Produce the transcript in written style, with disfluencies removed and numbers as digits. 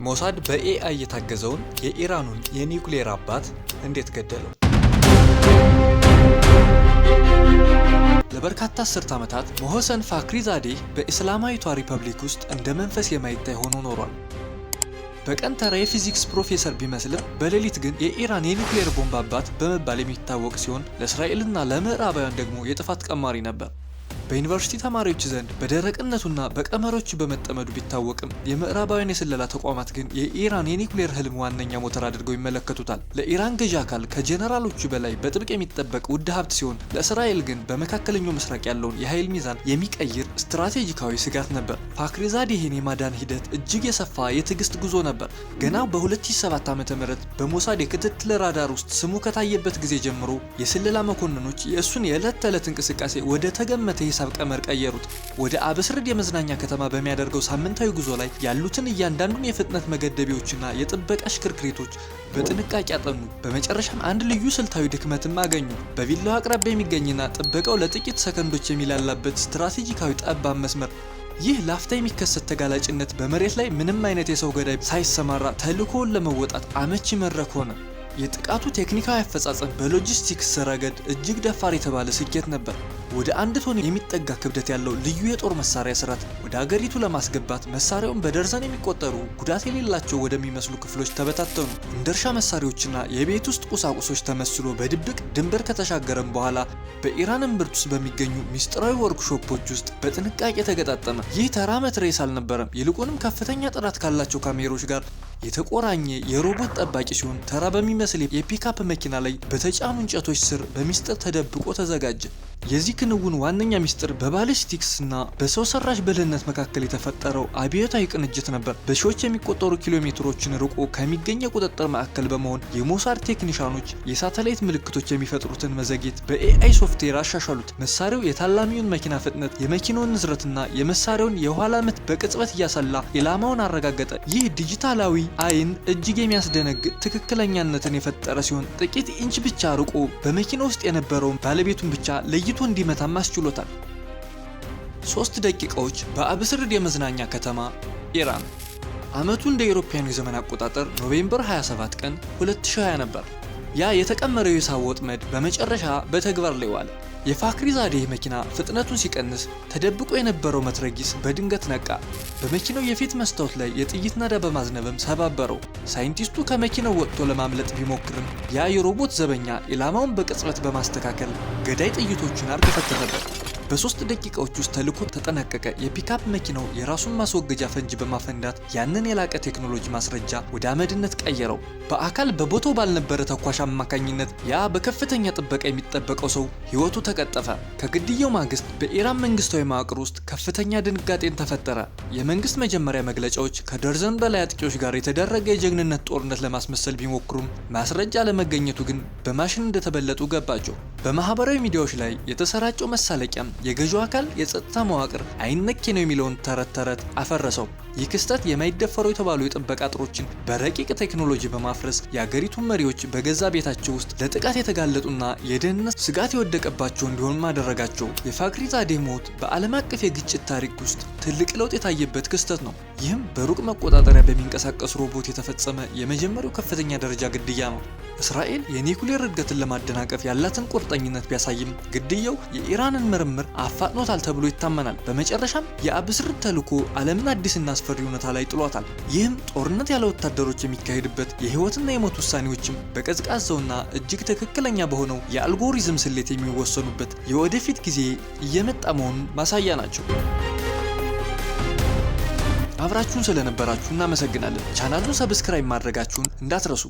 ሞሳድ በኤአይ የታገዘውን የኢራኑን የኒውክሌር አባት እንዴት ገደለው? ለበርካታ አስርት ዓመታት ሞሆሰን ፋክሪዛዴህ በእስላማዊቷ ሪፐብሊክ ውስጥ እንደ መንፈስ የማይታይ ሆኖ ኖሯል። በቀን ተራ የፊዚክስ ፕሮፌሰር ቢመስልም በሌሊት ግን የኢራን የኒውክሌር ቦምብ አባት በመባል የሚታወቅ ሲሆን ለእስራኤልና ለምዕራባውያን ደግሞ የጥፋት ቀማሪ ነበር። በዩኒቨርሲቲ ተማሪዎች ዘንድ በደረቅነቱና በቀመሮቹ በመጠመዱ ቢታወቅም የምዕራባውያን የስለላ ተቋማት ግን የኢራን የኒውክሌር ህልም ዋነኛ ሞተር አድርገው ይመለከቱታል። ለኢራን ገዢ አካል ከጀነራሎቹ በላይ በጥብቅ የሚጠበቅ ውድ ሀብት ሲሆን፣ ለእስራኤል ግን በመካከለኛው ምስራቅ ያለውን የኃይል ሚዛን የሚቀይር ስትራቴጂካዊ ስጋት ነበር። ፋክሪዛዴህን የማዳን ሂደት እጅግ የሰፋ የትዕግስት ጉዞ ነበር። ገና በ2007 ዓ.ም በሞሳድ የክትትል ራዳር ውስጥ ስሙ ከታየበት ጊዜ ጀምሮ የስለላ መኮንኖች የእሱን የዕለት ተዕለት እንቅስቃሴ ወደ ተገመተ ሂሳብ ቀመር ቀየሩት። ወደ አብስርድ የመዝናኛ ከተማ በሚያደርገው ሳምንታዊ ጉዞ ላይ ያሉትን እያንዳንዱን የፍጥነት መገደቢያዎችና የጥበቃ ሽክርክሪቶች በጥንቃቄ አጠኑ። በመጨረሻም አንድ ልዩ ስልታዊ ድክመትም አገኙ። በቪላው አቅራቢያ የሚገኝና ጥበቃው ለጥቂት ሰከንዶች የሚላላበት ስትራቴጂካዊ ጠባብ መስመር። ይህ ላፍታ የሚከሰት ተጋላጭነት በመሬት ላይ ምንም አይነት የሰው ገዳይ ሳይሰማራ ተልዕኮውን ለመወጣት አመቺ መድረክ ሆነ። የጥቃቱ ቴክኒካዊ አፈጻጸም በሎጂስቲክስ ረገድ እጅግ ደፋር የተባለ ስኬት ነበር። ወደ 1 ቶን የሚጠጋ ክብደት ያለው ልዩ የጦር መሳሪያ ስርዓት ወደ አገሪቱ ለማስገባት መሳሪያውን በደርዘን የሚቆጠሩ ጉዳት የሌላቸው ወደሚመስሉ ክፍሎች ተበታተኑ። እንደ እርሻ መሳሪያዎችና የቤት ውስጥ ቁሳቁሶች ተመስሎ በድብቅ ድንበር ከተሻገረም በኋላ በኢራን እምብርት ውስጥ በሚገኙ ሚስጥራዊ ወርክሾፖች ውስጥ በጥንቃቄ ተገጣጠመ። ይህ ተራ መትረየስ አልነበረም። ይልቁንም ከፍተኛ ጥራት ካላቸው ካሜሮች ጋር የተቆራኘ የሮቦት ጠባቂ ሲሆን፣ ተራ በሚመስል የፒካፕ መኪና ላይ በተጫኑ እንጨቶች ስር በሚስጥር ተደብቆ ተዘጋጀ። የዚህ ክንውን ዋነኛ ሚስጥር በባሊስቲክስ እና በሰው ሰራሽ ብልህነት መካከል የተፈጠረው አብዮታዊ ቅንጅት ነበር። በሺዎች የሚቆጠሩ ኪሎ ሜትሮችን ርቆ ከሚገኝ የቁጥጥር ማዕከል በመሆን የሞሳድ ቴክኒሻኖች የሳተላይት ምልክቶች የሚፈጥሩትን መዘግየት በኤአይ ሶፍትዌር አሻሻሉት። መሳሪያው የታላሚውን መኪና ፍጥነት፣ የመኪናውን ንዝረትና የመሳሪያውን የኋላ ምት በቅጽበት እያሰላ ኢላማውን አረጋገጠ። ይህ ዲጂታላዊ አይን እጅግ የሚያስደነግጥ ትክክለኛነትን የፈጠረ ሲሆን፣ ጥቂት ኢንች ብቻ ርቆ በመኪና ውስጥ የነበረውን ባለቤቱን ብቻ ለይቶ እንዲመታም አስችሎታል። 3 ደቂቃዎች በአብስርድ የመዝናኛ ከተማ ኢራን። ዓመቱ እንደ አውሮፓውያኑ የዘመን አቆጣጠር ኖቬምበር 27 ቀን 2020 ነበር። ያ የተቀመረው የሂሳብ ወጥመድ በመጨረሻ በተግባር ላይ ዋለ። የፋክሪዛዴህ መኪና ፍጥነቱን ሲቀንስ ተደብቆ የነበረው መትረጊስ በድንገት ነቃ። በመኪናው የፊት መስታወት ላይ የጥይት ናዳ በማዝነበም ሰባበረው። ሳይንቲስቱ ከመኪናው ወጥቶ ለማምለጥ ቢሞክርም ያ የሮቦት ዘበኛ ኢላማውን በቅጽበት በማስተካከል ገዳይ ጥይቶችን አርገፈገፈበት። በ3 ደቂቃዎች ውስጥ ተልዕኮ ተጠናቀቀ። የፒካፕ መኪናው የራሱን ማስወገጃ ፈንጂ በማፈንዳት ያንን የላቀ ቴክኖሎጂ ማስረጃ ወደ አመድነት ቀየረው። በአካል በቦታው ባልነበረ ተኳሽ አማካኝነት ያ በከፍተኛ ጥበቃ የሚጠበቀው ሰው ሕይወቱ ተቀጠፈ። ከግድያው ማግስት በኢራን መንግስታዊ መዋቅር ውስጥ ከፍተኛ ድንጋጤን ተፈጠረ። የመንግስት መጀመሪያ መግለጫዎች ከደርዘን በላይ አጥቂዎች ጋር የተደረገ የጀግንነት ጦርነት ለማስመሰል ቢሞክሩም ማስረጃ ለመገኘቱ ግን በማሽን እንደተበለጡ ገባቸው። በማህበራዊ ሚዲያዎች ላይ የተሰራጨው መሳለቂያም የገዢው አካል የጸጥታ መዋቅር አይነኬ ነው የሚለውን ተረት አፈረሰው። ይህ ክስተት የማይደፈሩ የተባሉ የጥበቃ አጥሮችን በረቂቅ ቴክኖሎጂ በማፍረስ የአገሪቱን መሪዎች በገዛ ቤታቸው ውስጥ ለጥቃት የተጋለጡና የደህንነት ስጋት የወደቀባቸው እንዲሆኑ ማድረጋቸው። የፋክሪዛዴህ ሞት በዓለም አቀፍ የግጭት ታሪክ ውስጥ ትልቅ ለውጥ የታየበት ክስተት ነው። ይህም በሩቅ መቆጣጠሪያ በሚንቀሳቀሱ ሮቦት የተፈጸመ የመጀመሪያው ከፍተኛ ደረጃ ግድያ ነው። እስራኤል የኒውክሌር እድገትን ለማደናቀፍ ያላትን ቁርጠኝነት ቢያሳይም ግድያው የኢራንን ምርምር አፋጥኖታል ተብሎ ይታመናል። በመጨረሻም የአብስርድ ተልዕኮ ዓለምን አዲስና አስፈሪ ሁኔታ ላይ ጥሏታል። ይህም ጦርነት ያለ ወታደሮች የሚካሄድበት፣ የህይወትና የሞት ውሳኔዎችም በቀዝቃዛውና እጅግ ትክክለኛ በሆነው የአልጎሪዝም ስሌት የሚወሰኑበት የወደፊት ጊዜ እየመጣ መሆኑን ማሳያ ናቸው። አብራችሁን ስለነበራችሁ እናመሰግናለን። ቻናሉን ሰብስክራይብ ማድረጋችሁን እንዳትረሱ።